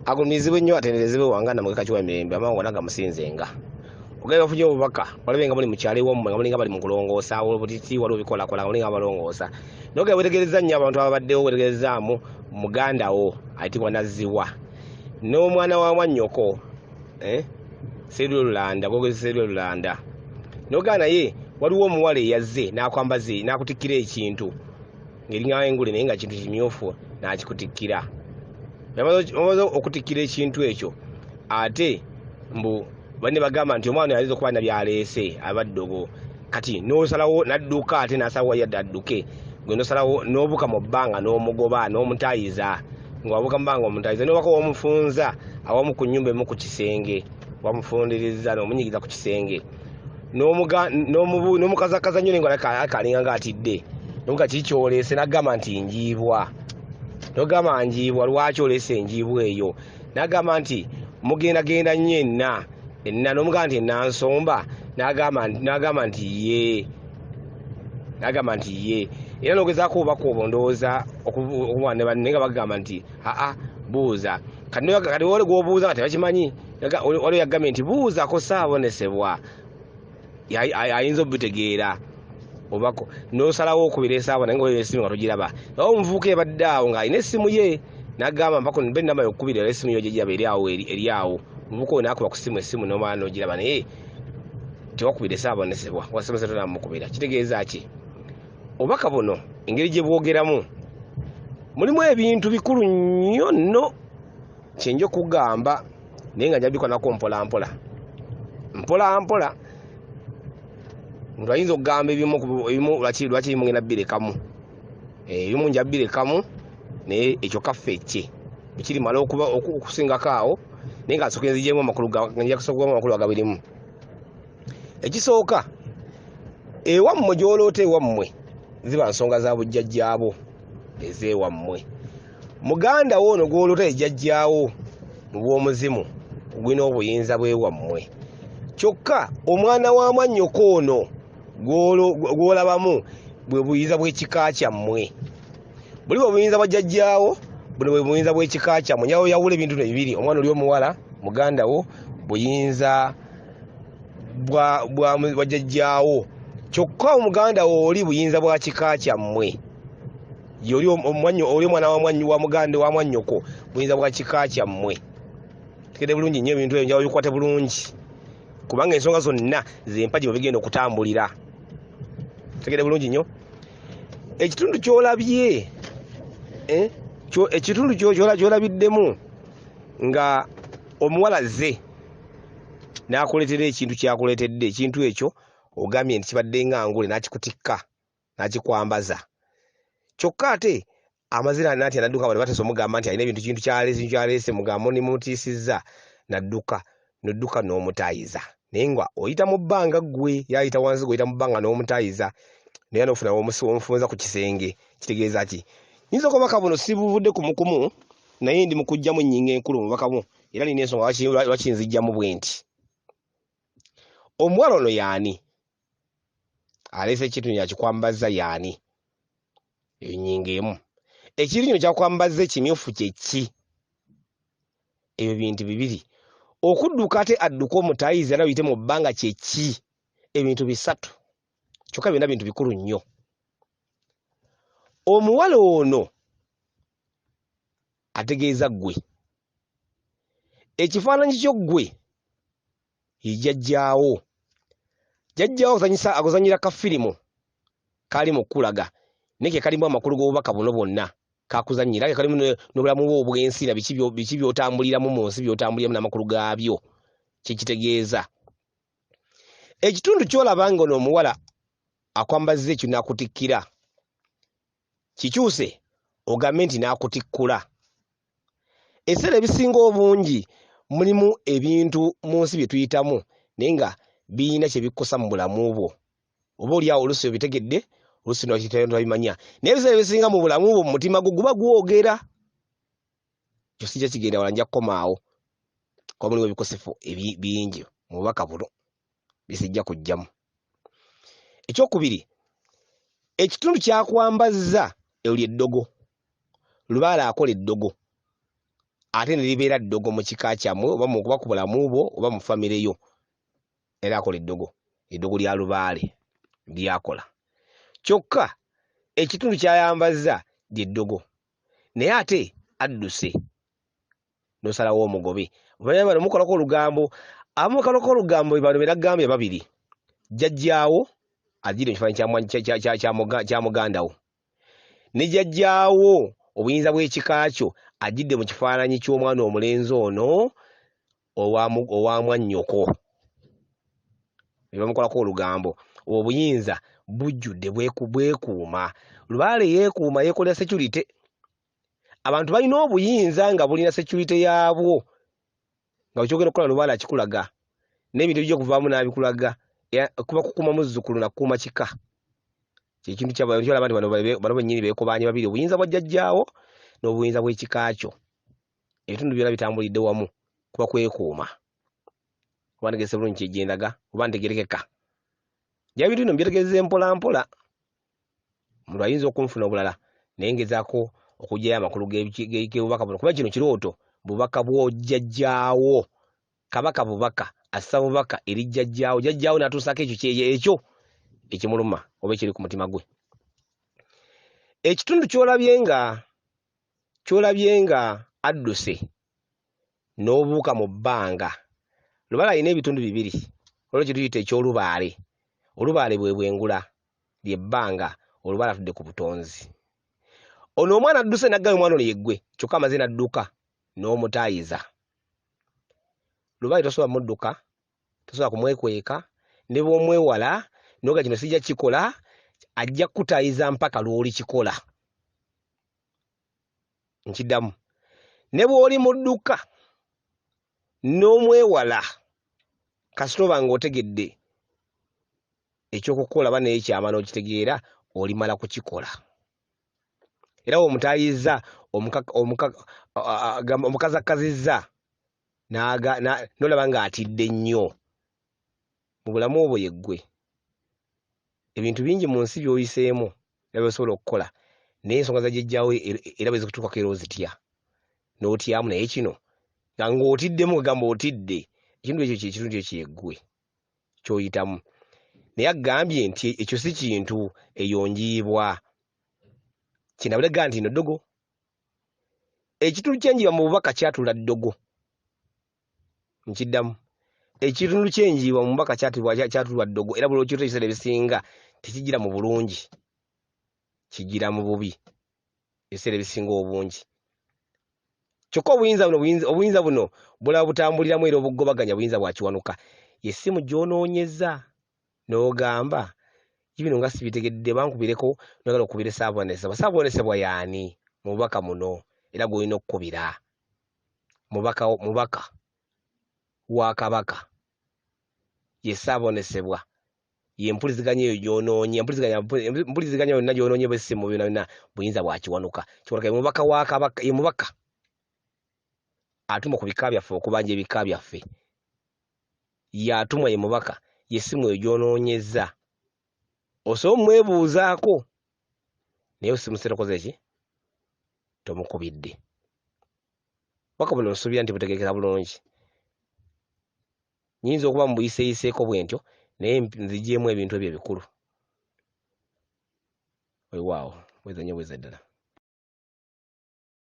agumizibwe nnyo atenderezebwe wangana mu kachiwa emirembe amangu naga musinzenga ogenda ofunye obubaka balabe nga bali mu kyalo ew'ommwe nga bali nga bali mu kulongoosa obutiti waliwo bikolakola nga bali nga balongoosa noge wetegereza nnyo abantu ababaddewo wetegerezaamu muganda wo ayitibwa Naziwa n'omwana wa mwannyoko Seeru Lulanda gogezi Seeru Lulanda noga naye waliwo omuwala eyazze n'akwambaze n'akutikkira ekintu ng'eringa engule naye nga kintu kimyufu n'akikutikkira yamaze okutikkira ekintu ekyo ate mbu banne bagamba nti omwana yaliza okuba na byaleese abaddogo kati n'osalawo n'adduka ate n'asalawo yadde adduke gwe n'osalawo n'obuka mu bbanga n'omugoba n'omutayiza ng'owabuka mu bbanga omutayiza n'obaka w'omufunza awamu ku nnyumba emu ku kisenge wamufundiriza n'omunyigiza ku kisenge n'omukazakaza nnyo nenga akalinga ng'atidde nomuga kikyoleese n'agamba nti Njibwa n'ogamba Njibwa lwaki oleese enjiibwa eyo n'agamba nti mugendagenda nnyo enna n'omugamba nti Nansomba n'agamba nti ye era n'ogezaako obakooba ndowooza okuba ne banne nga bagamba nti aa buuza kati wole gw'obuuza nga tebakimanyi waliwo yagambye nti buuzako saabonesebwa ayinza obitegeera obako n'osalawo okubira esaaba naye nga esimu nga togiraba naye omuvubuka ebadde awo ng'alina essimu ye n'agamba mpaka be nnamaye okukubira essimu yo gyegiraba eri awo omuvubuka oyo n'akuba ku essimu n'omala n'ogiraba naye tewakubira esaabonesebwa wasomesa tonamukubira kitegeeza ki obubaka buno engeri gye bwogeramu mulimu ebintu bikulu nnyo nno kyenja okugamba naye nga nja bikolako mpolampola omuntu ayinza okugamba ebimu lwaki ebimu ngenda birekamu ebimu nja birekamu naye ekyo kaffe kye bikiri mala okusingako awo naye nga nsooka nzijemu amakulu agabirimu ekisooka ewammwe gy'oloota ewammwe ziba nsonga za bujjajjaabo ez'ewammwe muganda wo ono gw'oloota ejjajjaawo mu bw'omuzimu ogulina obuyinza bw'ewammwe kyokka omwana wa mwannyoko ono gw'olabamu bwe buyinza bw'ekika kyammwe buli obuyinza bwa jjajjaawo buno bwe buyinza bw'ekika kyammwe nyawo yawula ebintu bino bibiri omwana oli omuwala muganda wo buyinza bwa jjajjaawo kyokka omuganda wo oli buyinza bwa kika kyammwe oli omwana wa muganda wa mwannyoko buyinza bwa kika kyammwe tegede bulungi nnyo ebintu ebyo njawo bikwate bulungi kubanga ensonga zonna zempagi bwe bigenda okutambulira tegede bulungi nnyo ekitundu kyolabye ekitundu kyolabiddemu nga omuwala ze n'akuleetera ekintu kyakuleetedde ekintu ekyo ogambye nti kibadde nga ngule n'akikutikka n'akikwambaza kyokka ate amazira nati anadduka bali batese omugamba nti alina ebintu kintu kyaleese mugamba nimutiisizza n'adduka n'omutayiza naye nga oyita mu bbanga ggwe yayita wansi gwe oyita mu bbanga n'omutayiza naye n'ofuna omufunza ku kisenge kitegeeza ki nyinza okubaka buno si buvudde ku mukumu naye ndi mu kujjamu ennyinga enkulu mu bakamu era nina ensonga lwaki nzijjamu bwe nti omuwala ono y'ani aleese ekintu yakikwambaza y'ani eyo nnyinga emu ekiri kino kyakwambaza ekimyufu kyeki ebyo bintu bibiri okudduka ate adduka omutayiza era biyite mu bbanga kyeki ebintu bisatu kyokka byonna bintu bikulu nnyo omuwala ono ategeeza ggwe ekifaananyi kyo ggwe jjajjaawo akuzanyira kafirimu kali mu kulaga naye ke kalimu amakulu g'obubaka buno bwonna kakuzanyira ke kalimu n'obulamu bwo obw'ensi na biki by'otambuliramu mu nsi by'otambuliramu n'amakulu gaabyo kyekitegeeza ekitundu ky'olaba nga n'omuwala akwambazza ekyo n'akutikkira kikyuse ogambe nti n'akutikkula ebiseera ebisinga obungi mulimu ebintu mu nsi bye tuyitamu naye nga biyina kye bikkosa mu bulamu bwo oba oli awo oluusi obitegedde oluusi nobimanya naye ebiseera ebisinga mu bulamu bwo mu mutima gwo guba gwogera kyo sijja kigenda wala nja kukomaawo kuba mulimu ebikosefu bingi mu bubaka buno bisijja kujjamu ekyokubiri ekitundu kyakwambazza oli eddogo lubaala akola eddogo ate ne libeera ddogo mu kika kyammwe oba mu kuba ku bulamu bwo oba mu famire yo era akola eddogo lya lubaale lyakola kyokka ekitundu kyayambazza ly'eddogo naye ate adduse n'osalawo omugobe bano mukolako olugambo abamu mukolako olugambo bano beragambye babiri jjajjaawo agira ekifaananyi kya muganda wo ne jjajjaawo obuyinza bw'ekika kyo agidde mu kifaananyi ky'omwana omulenzi ono owa mwannyoko bebamukolako olugambo obuyinza bujjudde bwekuuma lubaale yeekuuma yeekolera security abantu balina obuyinza nga bulina security yaabwo nga wekyogera okukola lubaale akikulaga n'ebintu bijja okuvaamu n'abikulaga kuba kukuuma muzzukulu nakukuuma kika kyekintu kyolaba nti bano bennyini beekobaanye babiri obuyinza bwa jjajjaawo n'obuyinza bw'ekika kyo ebitundu byonna bitambulidde wamu kuba kwekuuma oba ntegese bulungi kyegendaga oba ntegerekeka ja bintu bino mbyetegereza mpolampola omuntu ayinza okunfuna obulala naye ngezaako okugyayo amakulu g'obubaka buno kuba kino kirooto bubaka bw'ojjajjaawo kabaka bubaka assa bubaka eri jjajjaawo jjajjaawo n'atuusako ekyo ekimuluma oba ekiri ku mutima gwe ekitundu kyolabye nga adduse n'obuuka mu bbanga lubaale alina ebitundu bibiri olwo kituyita ekyolubaale olubaale bwe bwengula lyebbanga olubaale atudde ku butonzi ono omwana adduse n'aggayo omwana ono yeggwe kyokka amaze n'adduka n'omutaayiza lubaale tosobola mudduka tosobola kumwekweka ne bw'omwewala noga kino sijja kikola ajja kutaayiza mpaka lw'oli kikola nkiddamu ne bw'oli mu dduka n'omwewala kasitoba ng'otegedde ekyokukola ba naye kyama n'okitegeera olimala kukikola era omutaayiza omukazakazizza n'olaba ng'atidde nnyo mu bulamu obwo yeggwe ebintu bingi mu nsi by'oyiseemu era byosobola okukola naye ensonga za jjajjaawo era bwe zikutuukako era ozitya n'otyamu naye kino nga ng'otiddemu ogamba otidde ekintu ekyo kyekitundu ekyo kyeggwe ky'oyitamu naye agambye nti ekyo si kintu eyonjiibwa kinabulega nti ino ddogo ekitundu ky'enjiibwa mu bubaka kyatula ddogo nkiddamu ekitundu ky'enjiibwa mu bubaka kyatulwa ddogo era buli okiruta ebiseera ebisinga tekigira mu bulungi kigira mu bubi ebiseera ebisinga obungi kyokka obuyinza buno bulaba butambuliramu era obugobaganya buyinza bwa kiwanuka yessimu gy'onoonyeza n'ogamba bino nga sibitegedde bankubireko nogala okubira saabonesebwa yaani mu bubaka muno era gw'olina okukubira mubaka wa kabaka ye saabonesebwa ye mpuliziganya eyo gy'onoonya mpuliziganya yonna gy'onoonye bw'essimu byonna buyinza bwa kiwanuka ye mubaka wa kabaka ye mubaka atumwa ku bika byaffe okubanja ebika byaffe yatumwa ye mubaka yessimu eyo gy'onoonyeza osobola omwebuuzaako naye osimusera okoze ki tomukubidde waka buno nsuubira nti butegeekeka bulungi nyinza okuba mu buyiseeyiseeko bwe ntyo naye nzigyemu ebintu ebyo ebikulu weewaawo bweza nnyo bweza ddala